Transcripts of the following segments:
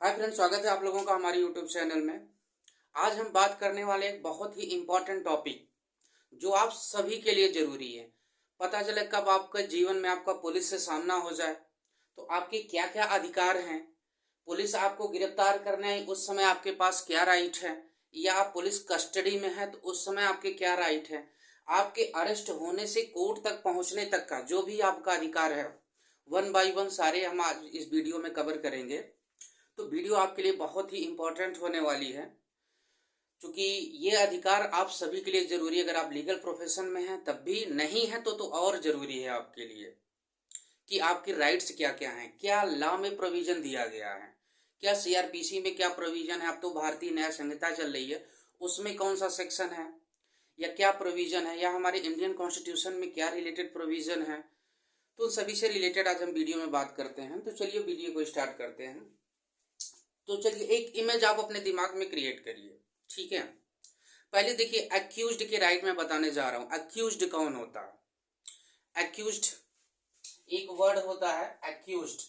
Hi friends, स्वागत है आप लोगों का हमारे यूट्यूब चैनल में। आज हम बात करने वाले एक बहुत ही इम्पोर्टेंट टॉपिक जो आप सभी के लिए जरूरी है। पता चले कब आपके जीवन में आपका पुलिस से सामना हो जाए तो आपके क्या क्या अधिकार हैं। पुलिस आपको गिरफ्तार करने आई उस समय आपके पास क्या राइट है, या आप पुलिस कस्टडी में है तो उस समय आपके क्या राइट है। आपके अरेस्ट होने से कोर्ट तक पहुंचने तक का जो भी आपका अधिकार है, वन बाय वन सारे हम आज इस वीडियो में कवर करेंगे। तो वीडियो आपके लिए बहुत ही इम्पोर्टेंट होने वाली है, क्योंकि ये अधिकार आप सभी के लिए जरूरी है। अगर आप लीगल प्रोफेशन में हैं तब भी, नहीं है तो और जरूरी है आपके लिए कि आपके राइट्स क्या क्या हैं, क्या लॉ में प्रोविजन दिया गया है, क्या सीआरपीसी में क्या प्रोविजन है। अब तो भारतीय न्याय संहिता चल रही है, उसमें कौन सा सेक्शन है या क्या प्रोविजन है, या हमारे इंडियन कॉन्स्टिट्यूशन में क्या रिलेटेड प्रोविजन है। तो उन सभी से रिलेटेड आज हम वीडियो में बात करते हैं। तो चलिए वीडियो को स्टार्ट करते हैं। तो चलिए एक इमेज आप अपने दिमाग में क्रिएट करिए, ठीक है। पहले देखिए, अक्यूज्ड के राइट में बताने जा रहा हूं। अक्यूज्ड कौन होता है? अक्यूज्ड एक वर्ड होता है, अक्यूज्ड।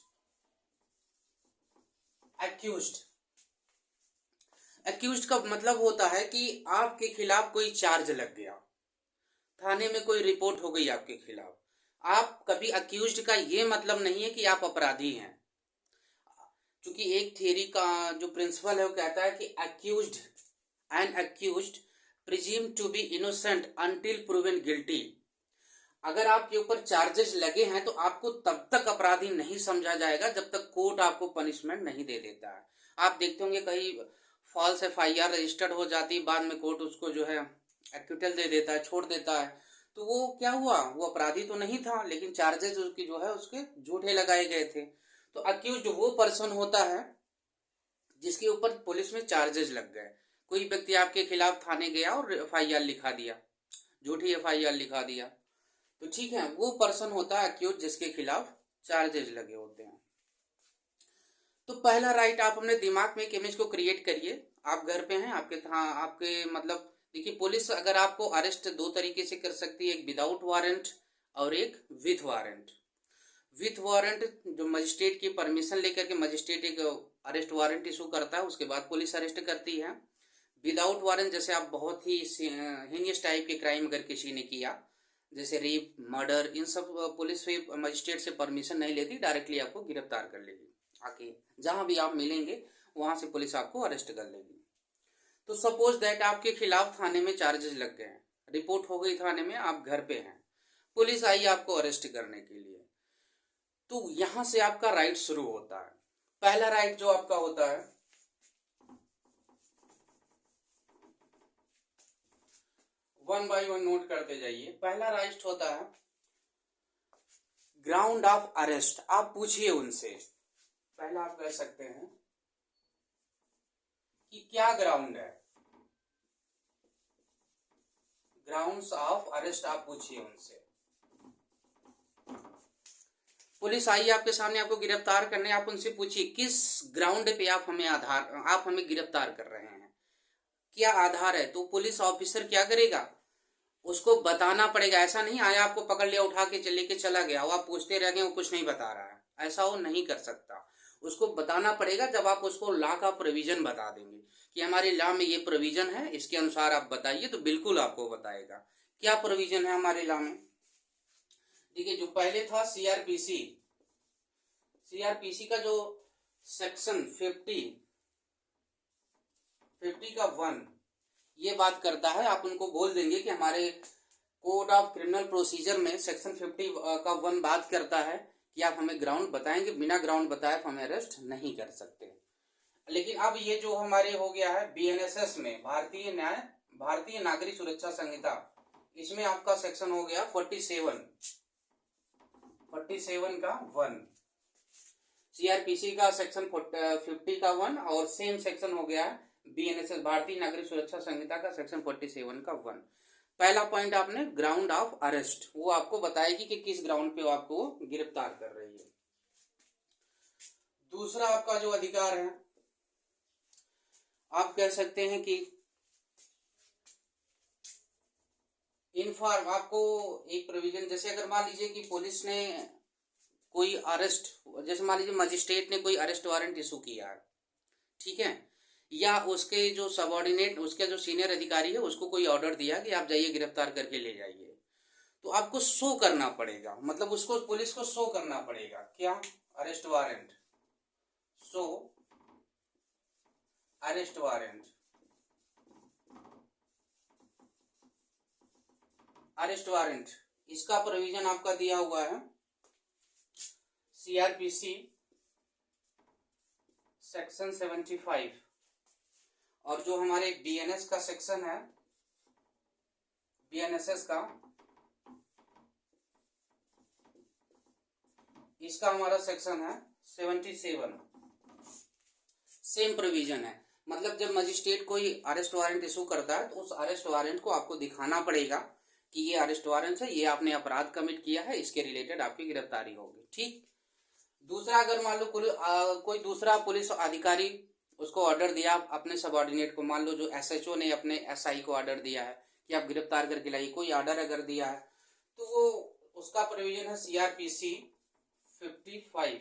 अक्यूज्ड अक्यूज्ड का मतलब होता है कि आपके खिलाफ कोई चार्ज लग गया, थाने में कोई रिपोर्ट हो गई आपके खिलाफ। आप कभी अक्यूज्ड का ये मतलब नहीं है कि आप अपराधी हैं, क्योंकि एक थियरी का जो प्रिंसिपल है वो कहता है कि accused and accused presume to be innocent until proven guilty. अगर आपके ऊपर चार्जेस लगे हैं तो आपको तब तक अपराधी नहीं समझा जाएगा जब तक कोर्ट आपको पनिशमेंट नहीं दे देता है। आप देखते होंगे कहीं फॉल्स एफआईआर रजिस्टर्ड हो जाती है, बाद में कोर्ट उसको जो है एक्विटल दे देता है, छोड़ देता है। तो वो क्या हुआ, वो अपराधी तो नहीं था लेकिन चार्जेस उसकी जो है उसके झूठे लगाए गए थे। तो अक्यूज्ड वो पर्सन होता है जिसके ऊपर पुलिस में चार्जेस लग गए। कोई व्यक्ति आपके खिलाफ थाने गया और एफआईआर लिखा दिया, झूठी एफआईआर लिखा दिया, तो ठीक है, वो पर्सन होता है अक्यूज जिसके खिलाफ चार्जेस लगे होते हैं। तो पहला राइट, आप अपने दिमाग में एक इमेज को क्रिएट करिए। आप घर पे हैं, आपके मतलब देखिए, पुलिस अगर आपको अरेस्ट दो तरीके से कर सकती है, एक विदाउट वारंट और एक विथ वारंट। विथ वारंट जो मजिस्ट्रेट की परमिशन लेकर के मजिस्ट्रेट एक अरेस्ट वारंट इशू करता है, उसके बाद पुलिस अरेस्ट करती है। विदाउट वारंट जैसे आप बहुत ही हीनियस टाइप के क्राइम अगर किसी ने किया, जैसे रेप, मर्डर, इन सब पुलिस से मजिस्ट्रेट से परमिशन नहीं लेती, डायरेक्टली आपको गिरफ्तार कर लेगी। आके जहां भी आप मिलेंगे वहां से पुलिस आपको अरेस्ट कर लेगी। तो सपोज दैट आपके खिलाफ थाने में चार्जेस लग गए हैं, रिपोर्ट हो गई थाने में, आप घर पे हैं, पुलिस आई आपको अरेस्ट करने के लिए। तो यहां से आपका राइट शुरू होता है। पहला राइट जो आपका होता है, वन बाय वन नोट करते जाइए। पहला राइट होता है ग्राउंड ऑफ अरेस्ट। आप पूछिए उनसे, पहला आप कह सकते हैं कि क्या ग्राउंड है, ग्राउंड्स ऑफ अरेस्ट आप पूछिए उनसे। पुलिस आई आपके सामने आपको गिरफ्तार करने, आप उनसे पूछिए किस ग्राउंड पे आप हमें गिरफ्तार कर रहे हैं, क्या आधार है। तो पुलिस ऑफिसर क्या करेगा, उसको बताना पड़ेगा। ऐसा नहीं आया आपको पकड़ लिया, उठा के लेके चला गया, वो आप पूछते रह गए, वो कुछ नहीं बता रहा है, ऐसा वो नहीं कर सकता। उसको बताना पड़ेगा। जब आप उसको लॉ का प्रोविजन बता देंगे कि हमारे लॉ में ये प्रोविजन है, इसके अनुसार आप बताइए, तो बिल्कुल आपको बताएगा। क्या प्रोविजन है हमारे लॉ में? देखिए, जो पहले था सीआरपीसी, सीआरपीसी का जो सेक्शन 50 का 1 ये बात करता है। आप उनको बोल देंगे कि हमारे कोड ऑफ क्रिमिनल प्रोसीजर में सेक्शन 50 का 1 बात करता है कि आप हमें ग्राउंड बताएंगे, बिना ग्राउंड बताए तो हमें अरेस्ट नहीं कर सकते। लेकिन अब ये जो हमारे हो गया है बीएनएसएस में, भारतीय नागरिक सुरक्षा संहिता, इसमें आपका सेक्शन हो गया 47 का 1, सीआरपीसी का सेक्शन 50 का 1, और सेम सेक्शन हो गया बीएनएसएस भारतीय नागरिक सुरक्षा संहिता का सेक्शन 47 का 1। पहला पॉइंट आपने ग्राउंड ऑफ अरेस्ट, वो आपको बताएगी कि किस ग्राउंड पे वो आपको गिरफ्तार कर रही है। दूसरा आपका जो अधिकार है, आप कह सकते हैं कि इन्फॉर्म, आपको एक प्रोविजन, जैसे अगर मान लीजिए कि पुलिस ने कोई अरेस्ट, जैसे मान लीजिए मजिस्ट्रेट ने कोई अरेस्ट वारंट इशू किया है, ठीक है, या उसके जो सबॉर्डिनेट, उसके जो सीनियर अधिकारी है उसको कोई ऑर्डर दिया कि आप जाइए गिरफ्तार करके ले जाइए, तो आपको शो करना पड़ेगा, मतलब उसको पुलिस को शो करना पड़ेगा क्या, arrest warrant, show arrest warrant, arrest warrant, इसका प्रोविजन आपका दिया हुआ है सीआरपीसी सेक्शन 75, और जो हमारे बीएनएस का सेक्शन है, बीएनएसएस का, इसका हमारा सेक्शन है 77, सेम प्रोविजन है। मतलब जब मजिस्ट्रेट कोई अरेस्ट वारंट इशू करता है तो उस अरेस्ट वारंट को आपको दिखाना पड़ेगा कि ये अरेस्ट वारंट है, ये आपने अपराध कमिट किया है, इसके रिलेटेड आपकी गिरफ्तारी होगी। ठीक। दूसरा, अगर मान लो कोई दूसरा पुलिस अधिकारी उसको ऑर्डर दिया अपने सबॉर्डिनेट को, मान लो जो एसएचओ ने अपने एसआई को ऑर्डर दिया है कि आप गिरफ्तार करके लाइए, कोई ऑर्डर अगर दिया है तो वो उसका प्रोविजन है सीआरपीसी 55,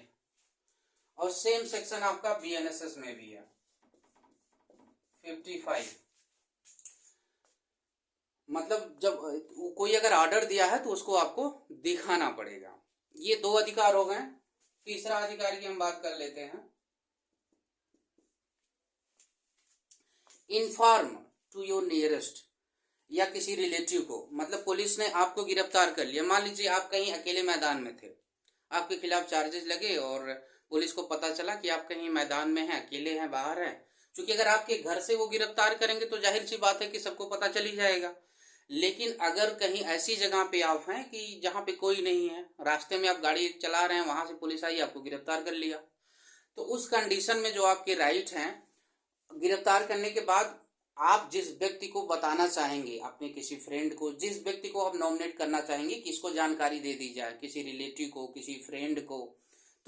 और सेम सेक्शन आपका बीएनएसएस में भी है 55। मतलब जब कोई अगर ऑर्डर दिया है तो उसको आपको दिखाना पड़ेगा। ये दो अधिकार हो गए। तीसरा अधिकार की हम बात कर लेते हैं, इन्फॉर्म टू योर नियरेस्ट, या किसी रिलेटिव को। मतलब पुलिस ने आपको गिरफ्तार कर लिया, मान लीजिए आप कहीं अकेले मैदान में थे, आपके खिलाफ चार्जेस लगे और पुलिस को पता चला कि आप कहीं मैदान में हैं, अकेले हैं, बाहर हैं। क्योंकि अगर आपके घर से वो गिरफ्तार करेंगे तो जाहिर सी बात है कि सबको पता चल ही जाएगा। लेकिन अगर कहीं ऐसी जगह पे आप हैं कि जहाँ पे कोई नहीं है, रास्ते में आप गाड़ी चला रहे हैं, वहां से पुलिस आई आपको गिरफ्तार कर लिया, तो उस कंडीशन में जो आपके राइट हैं, गिरफ्तार करने के बाद आप जिस व्यक्ति को बताना चाहेंगे, अपने किसी फ्रेंड को, जिस व्यक्ति को आप नॉमिनेट करना चाहेंगे कि इसको जानकारी दे दी जाए, किसी रिलेटिव को, किसी फ्रेंड को,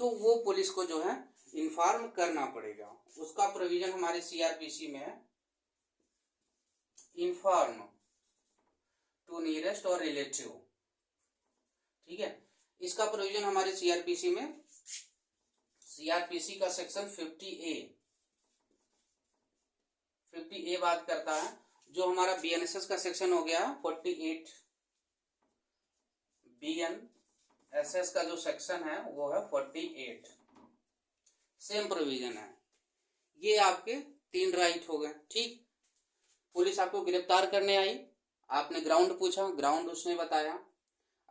तो वो पुलिस को जो है इन्फॉर्म करना पड़ेगा। उसका प्रोविजन हमारे सीआरपीसी में है, इन्फॉर्म टू नियरेस्ट और रिलेटिव। ठीक है, इसका प्रोविजन हमारे सीआरपीसी में, सीआरपीसी का सेक्शन 50A बात करता है। जो हमारा बीएनएसएस का सेक्शन हो गया 48, बीएनएसएस का जो सेक्शन है वो है 48, सेम प्रोविजन है। ये आपके 3 राइट हो गए। ठीक, पुलिस आपको गिरफ्तार करने आई, आपने ग्राउंड पूछा, ग्राउंड उसने बताया।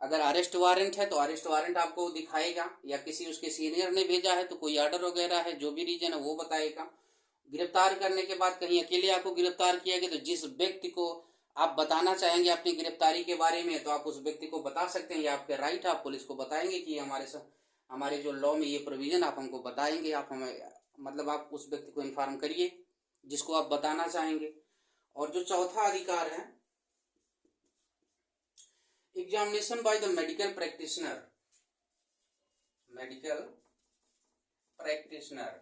अगर अरेस्ट वारंट है तो अरेस्ट वारंट आपको दिखाएगा, या किसी उसके सीनियर ने भेजा है तो कोई ऑर्डर वगैरह है, जो भी रीजन है वो बताएगा। गिरफ्तार करने के बाद कहीं अकेले आपको गिरफ्तार किया गया तो जिस व्यक्ति को आप बताना चाहेंगे अपनी गिरफ्तारी के बारे में, तो आप उस व्यक्ति को बता सकते हैं, ये आपके राइट है। आप पुलिस को बताएंगे कि हमारे जो लॉ में ये प्रोविजन आप हमको बताएंगे, आप हमें, मतलब आप उस व्यक्ति को इन्फॉर्म करिए जिसको आप बताना चाहेंगे। और जो चौथा अधिकार है, examination by the medical practitioner, medical practitioner.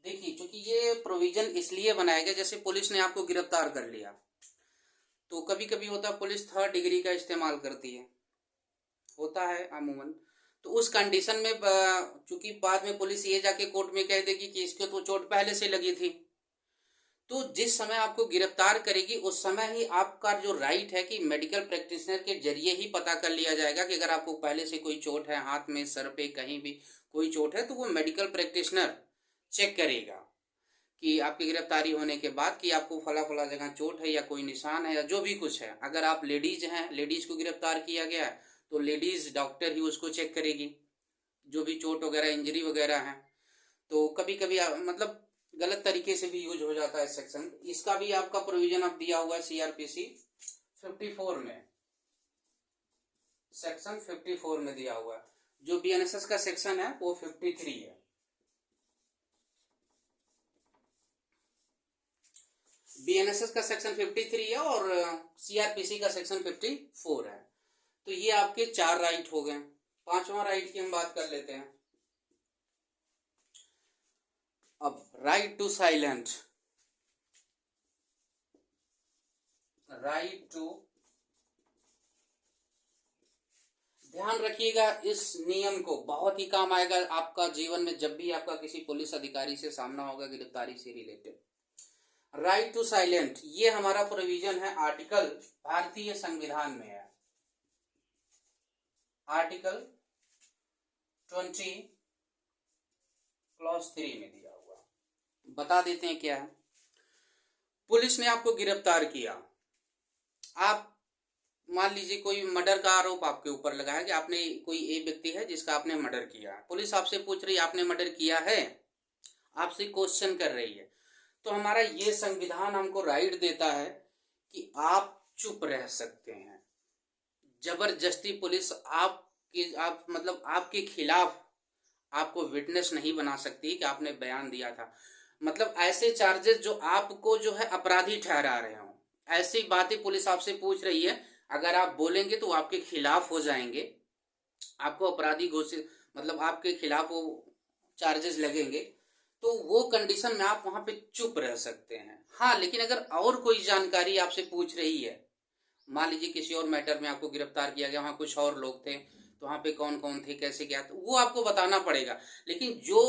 देखिए, क्योंकि ये प्रोविजन इसलिए बनाया गया, जैसे पुलिस ने आपको गिरफ्तार कर लिया तो कभी कभी होता है पुलिस 3rd डिग्री का इस्तेमाल करती है, होता है अमूमन। तो उस कंडीशन में चूंकि बाद में पुलिस ये जाके कोर्ट में कह देगी कि इसको तो चोट पहले से लगी थी, तो जिस समय आपको गिरफ्तार करेगी उस समय ही आपका जो राइट है कि मेडिकल प्रैक्टिशनर के जरिए ही पता कर लिया जाएगा कि अगर आपको पहले से कोई चोट है, हाथ में, सर पे, कहीं भी कोई चोट है, तो वो मेडिकल प्रैक्टिशनर चेक करेगा कि आपकी गिरफ्तारी होने के बाद कि आपको फला फला जगह चोट है या कोई निशान है या जो भी कुछ है। अगर आप लेडीज हैं, लेडीज को गिरफ्तार किया गया है तो लेडीज डॉक्टर ही उसको चेक करेगी, जो भी चोट वगैरह, इंजरी वगैरह है। तो कभी कभी मतलब गलत तरीके से भी यूज हो जाता है सेक्शन। इसका भी आपका प्रोविजन अब दिया हुआ है सीआरपीसी 54 में, सेक्शन 54 में दिया हुआ है। जो बीएनएसएस का सेक्शन है वो 53 है। बीएनएसएस का सेक्शन 53 है और सीआरपीसी का सेक्शन 54 है। तो ये आपके 4 राइट हो गए। 5वां राइट की हम बात कर लेते हैं। अब right to silent, right to ध्यान रखिएगा, इस नियम को बहुत ही काम आएगा आपका जीवन में जब भी आपका किसी पुलिस अधिकारी से सामना होगा गिरफ्तारी से रिलेटेड। राइट टू साइलेंट, ये हमारा प्रोविजन है आर्टिकल भारतीय संविधान में है, आर्टिकल 20 क्लॉज 3 में दिया हुआ। बता देते हैं क्या है। पुलिस ने आपको गिरफ्तार किया, आप मान लीजिए कोई मर्डर का आरोप आपके ऊपर लगा है कि आपने, कोई एक व्यक्ति है जिसका आपने मर्डर किया है, पुलिस आपसे पूछ रही है आपने मर्डर किया है, आपसे क्वेश्चन कर रही है, तो हमारा ये संविधान हमको राइट देता है कि आप चुप रह सकते हैं। जबरदस्ती पुलिस आप मतलब आपके खिलाफ आपको विटनेस नहीं बना सकती कि आपने बयान दिया था, मतलब ऐसे चार्जेस जो आपको जो है अपराधी ठहरा रहे हो, ऐसी बातें पुलिस आपसे पूछ रही है, अगर आप बोलेंगे तो आपके खिलाफ हो जाएंगे, आपको अपराधी घोषित, मतलब आपके खिलाफ वो चार्जेस लगेंगे, तो वो कंडीशन में आप वहां पे चुप रह सकते हैं। हाँ, लेकिन अगर और कोई जानकारी आपसे पूछ रही है, मान लीजिए किसी और मैटर में आपको गिरफ्तार किया गया, वहां कुछ और लोग थे, तो वहां पे कौन कौन थे, कैसे क्या, तो वो आपको बताना पड़ेगा। लेकिन जो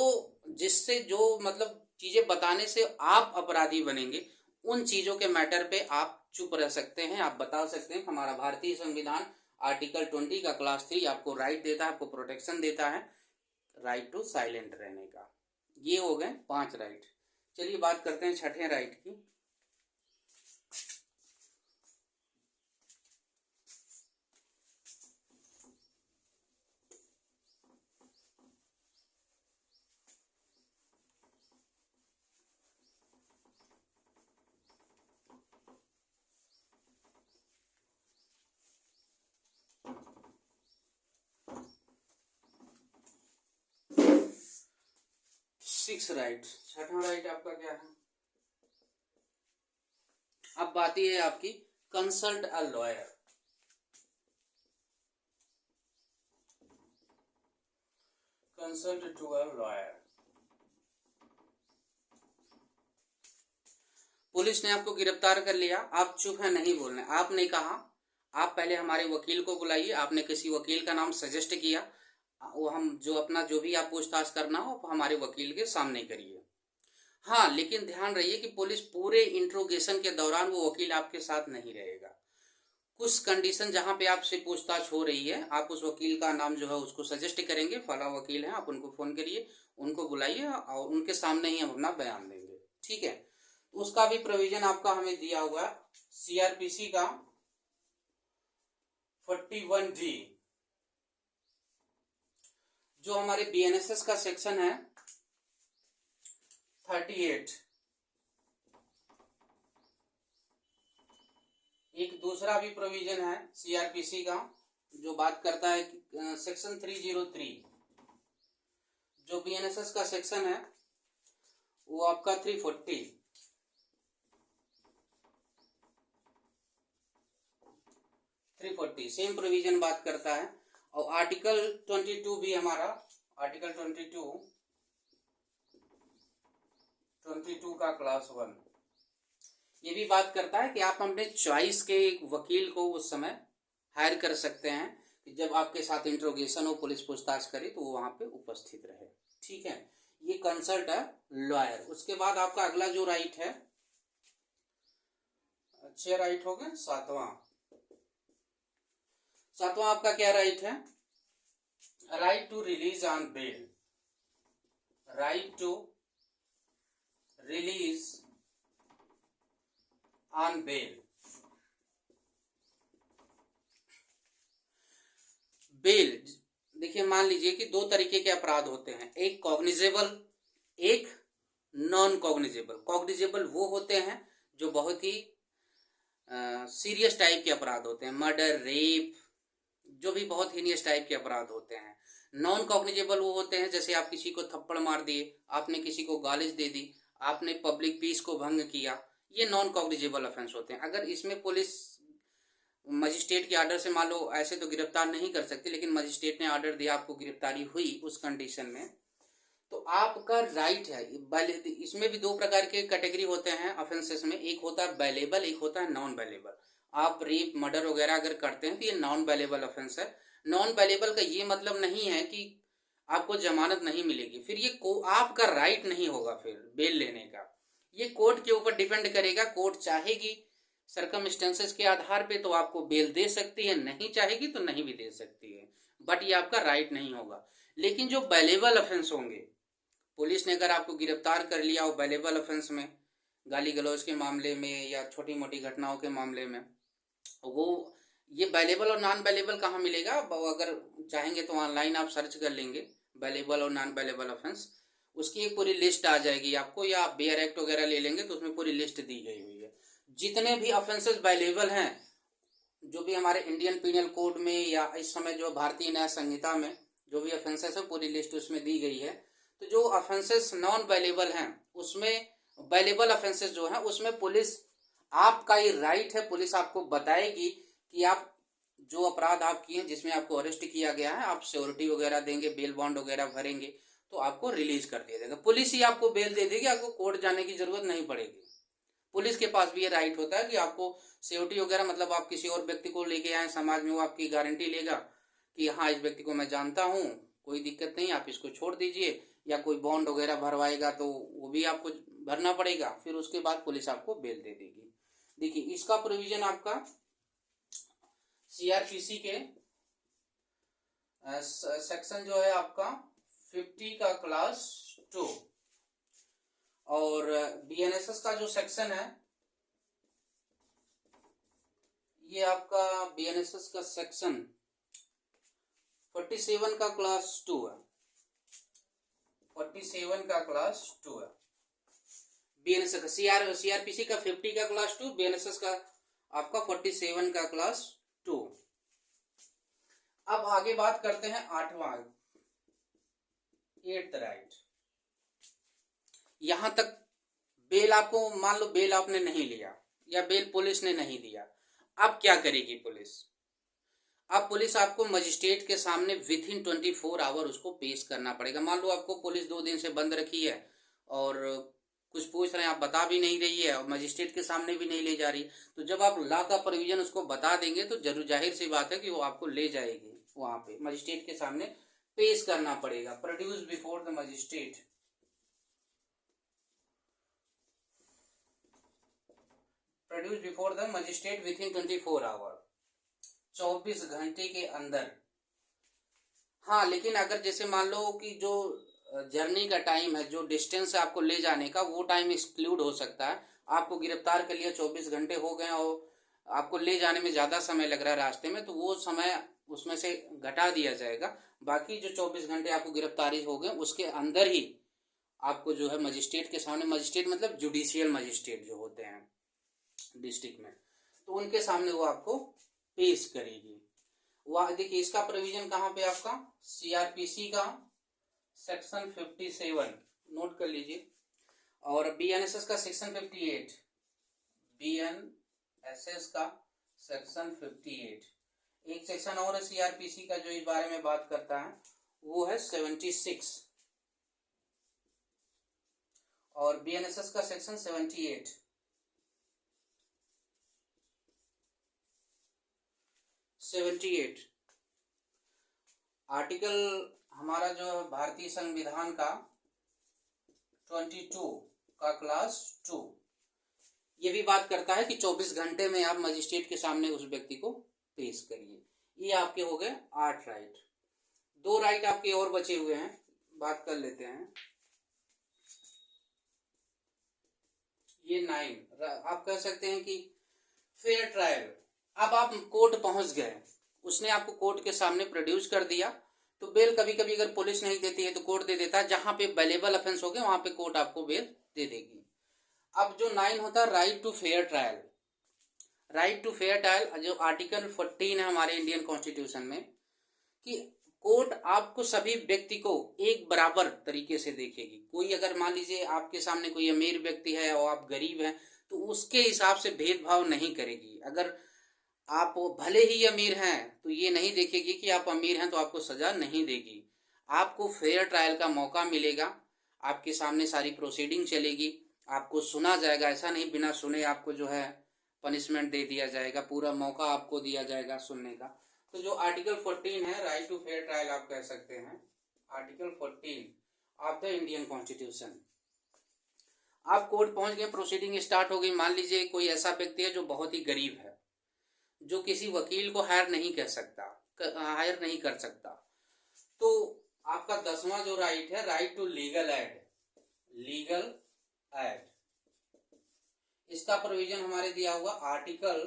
जिससे जो मतलब चीजें बताने से आप अपराधी बनेंगे, उन चीजों के मैटर पे आप चुप रह सकते हैं, आप बता सकते हैं। हमारा भारतीय संविधान आर्टिकल 20 का क्लास 3 आपको राइट देता है, आपको प्रोटेक्शन देता है राइट टू साइलेंट रहने का। ये हो गए 5 राइट। चलिए बात करते हैं छठे राइट की। सिक्स राइट, छठा राइट आपका क्या है? अब बात यह है आपकी, consult a lawyer. Consult to a lawyer. Police ने आपको गिरफ्तार कर लिया, आप चुप है, नहीं बोलने, आपने कहा आप पहले हमारे वकील को बुलाइए, आपने किसी वकील का नाम सजेस्ट किया, वो हम जो अपना जो भी आप पूछताछ करना हो हमारे वकील के सामने करिए। हाँ, लेकिन ध्यान रहिए कि पुलिस पूरे इंट्रोगेशन के दौरान वो वकील आपके साथ नहीं रहेगा। कुछ कंडीशन जहां पे आपसे पूछताछ हो रही है, आप उस वकील का नाम जो है उसको सजेस्ट करेंगे, फला वकील है, आप उनको फोन करिए, उनको बुलाइए और उनके सामने ही हम अपना बयान देंगे, ठीक है। तो उसका भी प्रोविजन आपका हमें दिया हुआ है, सीआरपीसी का 41D, जो हमारे बीएनएसएस का सेक्शन है 38। एक दूसरा भी प्रोविजन है सीआरपीसी का जो बात करता है सेक्शन 303, जो बीएनएसएस का सेक्शन है वो आपका 340। सेम प्रोविजन बात करता है। और आर्टिकल 22 भी हमारा, आर्टिकल 22 का क्लास 1, ये भी बात करता है कि आप अपने चॉइस के एक वकील को उस समय हायर कर सकते हैं कि जब आपके साथ इंट्रोगेशन हो, पुलिस पूछताछ करे तो वो वहां पे उपस्थित रहे, ठीक है। ये कंसल्ट है लॉयर। उसके बाद आपका अगला जो राइट है, 6 राइट हो गए, सातवां आपका क्या राइट है? Right to release on bail. Right to release on bail. Bail, देखिए मान लीजिए कि 2 तरीके के अपराध होते हैं, एक कॉग्निजेबल, एक नॉन कॉग्निजेबल। कॉग्निजेबल वो होते हैं जो बहुत ही सीरियस टाइप के अपराध होते हैं, मर्डर, रेप, जो भी बहुत हीनियस टाइप के अपराध होते हैं। नॉन कॉग्निजेबल वो होते हैं जैसे आप किसी को थप्पड़ मार दिए, आपने किसी को गालिज दे दी, आपने पब्लिक पीस को भंग किया, ये नॉन कॉग्निजेबल ऑफेंस होते हैं। अगर इसमें पुलिस मजिस्ट्रेट के ऑर्डर से, मान लो ऐसे तो गिरफ्तार नहीं कर सकती, लेकिन मजिस्ट्रेट ने ऑर्डर दिया, आपको गिरफ्तारी हुई उस कंडीशन में, तो आपका राइट है। इसमें भी 2 प्रकार के कैटेगरी होते हैं ऑफेंसेस में, एक होता है बेलेबल, एक होता है नॉन बेलेबल। आप रेप, मर्डर वगैरह अगर करते हैं तो ये नॉन बेलेबल ऑफेंस है। नॉन बेलेबल का ये मतलब नहीं है कि आपको जमानत नहीं मिलेगी, फिर ये आपका राइट नहीं होगा फिर बेल लेने का। ये कोर्ट के ऊपर डिपेंड करेगा, कोर्ट चाहेगी सरकमस्टेंसेस के आधार पे तो आपको बेल दे सकती है, नहीं चाहेगी तो नहीं भी दे सकती है, बट ये आपका राइट नहीं होगा। लेकिन जो बेलेबल ऑफेंस होंगे, पुलिस ने अगर आपको गिरफ्तार कर लिया हो बेलेबल ऑफेंस में, गाली गलौज के मामले में या छोटी मोटी घटनाओं के मामले में, वो ये बेलेबल और नॉन बेलेबल कहाँ मिलेगा, अगर चाहेंगे तो ऑनलाइन आप सर्च कर लेंगे बेलेबल और नॉन बेलेबल ऑफेंस, उसकी एक पूरी लिस्ट आ जाएगी आपको, या आप बेयर एक्ट वगैरह ले लेंगे तो उसमें पूरी लिस्ट दी गई हुई है। जितने भी ऑफेंसेस बेलेबल हैं, जो भी हमारे इंडियन पीनल कोड में या इस समय जो भारतीय न्याय संहिता में जो भी ऑफेंसेस है पूरी लिस्ट उसमें दी गई है। तो जो ऑफेंसेस नॉन बेलेबल हैं उसमें, बेलेबल ऑफेंसेस जो हैं उसमें पुलिस, आपका ये राइट है, पुलिस आपको बताएगी कि आप जो अपराध आप किए जिसमें आपको अरेस्ट किया गया है, आप सिक्योरिटी वगैरह देंगे, बेल बॉन्ड वगैरह भरेंगे तो आपको रिलीज कर दिया जाएगा। पुलिस ही आपको बेल दे देगी, आपको कोर्ट जाने की जरूरत नहीं पड़ेगी। पुलिस के पास भी ये राइट होता है कि आपको सिक्योरिटी वगैरह, मतलब आप किसी और व्यक्ति को लेके आए समाज में, वो आपकी गारंटी लेगा कि हाँ इस व्यक्ति को मैं जानता हूँ, कोई दिक्कत नहीं, आप इसको छोड़ दीजिए, या कोई बॉन्ड वगैरह भरवाएगा तो वो भी आपको भरना पड़ेगा, फिर उसके बाद पुलिस आपको बेल दे देगी। देखिए इसका प्रोविजन आपका सीआरपीसी के सेक्शन जो है आपका 50 का क्लास 2, और बीएनएसएस का जो सेक्शन है ये आपका बीएनएसएस का सेक्शन 47 का क्लास 2 है, 47 का क्लास 2 है। बीएनएसएस का सीआरपीसी का 50 का क्लास 2, बीएनएसएस का आपका 47 का क्लास 2। अब आगे बात करते हैं 8वां, 8th राइट। यहां तक बेल आपको, मान लो बेल आपने नहीं लिया या बेल पुलिस ने नहीं दिया, अब क्या करेगी पुलिस? अब पुलिस आपको मजिस्ट्रेट के सामने विद इन 24 आवर उसको पेश करना पड़ेगा। मान लो आपको पुलिस 2 दिन से बंद रखी है और कुछ पूछ रहे हैं, आप बता भी नहीं रही है और मजिस्ट्रेट के सामने भी नहीं ले जा रही, तो जब आप लॉ का प्रोविजन उसको बता देंगे तो जरूर जाहिर सी बात है कि वो आपको ले जाएगी, वहां पे मजिस्ट्रेट के सामने पेश करना पड़ेगा, produce before the magistrate, produce before the magistrate within 24 hour, 24 घंटे के अंदर। हाँ लेकिन अगर जैसे मान लो कि जो जर्नी का टाइम है, जो डिस्टेंस है आपको ले जाने का, वो टाइम एक्सक्लूड हो सकता है। आपको गिरफ्तार कर लिया, 24 घंटे हो गए और आपको ले जाने में ज़्यादा समय लग रहा है रास्ते में, तो वो समय उसमें से घटा दिया जाएगा। बाकी जो 24 घंटे आपको गिरफ्तारी हो गए उसके अंदर ही आपको जो है मजिस्ट्रेट के सामने, मजिस्ट्रेट मतलब जुडिशियल मजिस्ट्रेट जो होते हैं डिस्ट्रिक्ट में, तो उनके सामने वो आपको पेश करेगी। वह देखिए इसका प्रोविजन कहाँ पे आपका, सीआरपीसी का सेक्शन 57 नोट कर लीजिए, और बीएनएसएस का सेक्शन 58, बीएनएसएस का सेक्शन 58, एक सेक्शन और है सीआरपीसी का जो इस बारे में बात करता है, वो है 76, और बीएनएसएस का सेक्शन 78। आर्टिकल हमारा जो भारतीय संविधान का 22 का क्लास 2 ये भी बात करता है कि 24 घंटे में आप मजिस्ट्रेट के सामने उस व्यक्ति को पेश करिए। ये आपके हो गए 8 राइट। 2 राइट आपके और बचे हुए हैं, बात कर लेते हैं। ये 9 आप कह सकते हैं कि फेयर ट्रायल। अब आप कोर्ट पहुंच गए, उसने आपको कोर्ट के सामने प्रोड्यूस कर दिया, तो बेल कभी कभी अगर पुलिस नहीं देती है तो कोर्ट दे देता है, जहां पे बेलेबल ऑफेंस हो गए वहां पे कोर्ट आपको बेल दे देगी। अब जो 9 होता है right to fair trial. Right to fair trial जो आर्टिकल 14 है हमारे इंडियन कॉन्स्टिट्यूशन में, कि कोर्ट आपको सभी व्यक्ति को एक बराबर तरीके से देखेगी। कोई अगर मान लीजिए आपके सामने कोई अमीर व्यक्ति है और आप गरीब हैं, तो उसके हिसाब से भेदभाव नहीं करेगी। अगर आप भले ही अमीर हैं तो ये नहीं देखेगी कि आप अमीर हैं तो आपको सजा नहीं देगी, आपको फेयर ट्रायल का मौका मिलेगा, आपके सामने सारी प्रोसीडिंग चलेगी, आपको सुना जाएगा। ऐसा नहीं बिना सुने आपको जो है पनिशमेंट दे दिया जाएगा, पूरा मौका आपको दिया जाएगा सुनने का। तो जो आर्टिकल 14 है, राइट टू फेयर ट्रायल आप कह सकते हैं, article 14 of the Indian constitution. आप कोर्ट पहुंच गए, प्रोसीडिंग स्टार्ट हो गई। मान लीजिए कोई ऐसा व्यक्ति है जो बहुत ही गरीब है, जो किसी वकील को हायर नहीं कर सकता, तो आपका 10वां जो राइट है, राइट टू लीगल एड, इसका प्रोविजन हमारे दिया हुआ आर्टिकल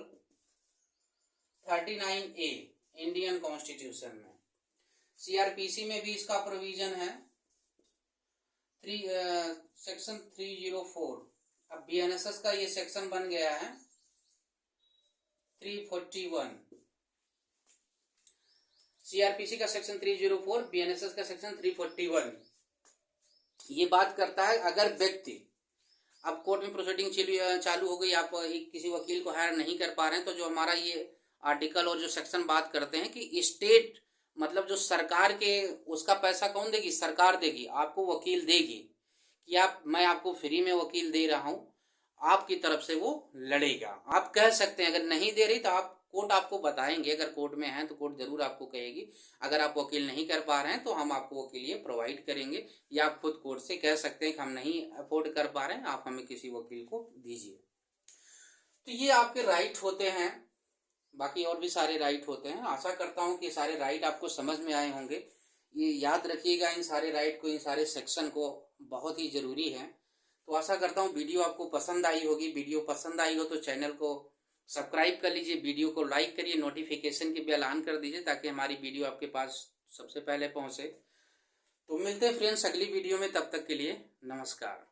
39A इंडियन कॉन्स्टिट्यूशन में। सीआरपीसी में भी इसका प्रोविजन है, सेक्शन 304। अब बीएनएसएस का ये सेक्शन बन गया है 341। सीआरपीसी का सेक्शन 304, बीएनएसएस का सेक्शन 341। ये बात करता है अगर व्यक्ति, अब कोर्ट में प्रोसीडिंग चालू हो गई, आप किसी वकील को हायर नहीं कर पा रहे हैं, तो जो हमारा ये आर्टिकल और जो सेक्शन बात करते हैं कि स्टेट मतलब जो सरकार के, उसका पैसा कौन देगी? सरकार देगी, आपको वकील देगी कि मैं आपको फ्री में वकील दे रहा हूं, आपकी तरफ से वो लड़ेगा। आप कह सकते हैं, अगर नहीं दे रही तो कोर्ट आपको बताएंगे, अगर कोर्ट में है तो कोर्ट जरूर आपको कहेगी अगर आप वकील नहीं कर पा रहे हैं तो हम आपको वकील ये प्रोवाइड करेंगे, या आप खुद कोर्ट से कह सकते हैं कि हम नहीं अफोर्ड कर पा रहे हैं, आप हमें किसी वकील को दीजिए। तो ये आपके राइट होते हैं, बाकी और भी सारे राइट होते हैं। आशा करता हूं कि सारे राइट आपको समझ में आए होंगे। ये याद रखिएगा इन सारे राइट को, इन सारे सेक्शन को, बहुत ही जरूरी है। तो आशा करता हूँ वीडियो आपको पसंद आई होगी। वीडियो पसंद आई हो तो चैनल को सब्सक्राइब कर लीजिए, वीडियो को लाइक करिए, नोटिफिकेशन की बेल ऑन कर दीजिए ताकि हमारी वीडियो आपके पास सबसे पहले पहुंचे। तो मिलते हैं फ्रेंड्स अगली वीडियो में, तब तक के लिए नमस्कार।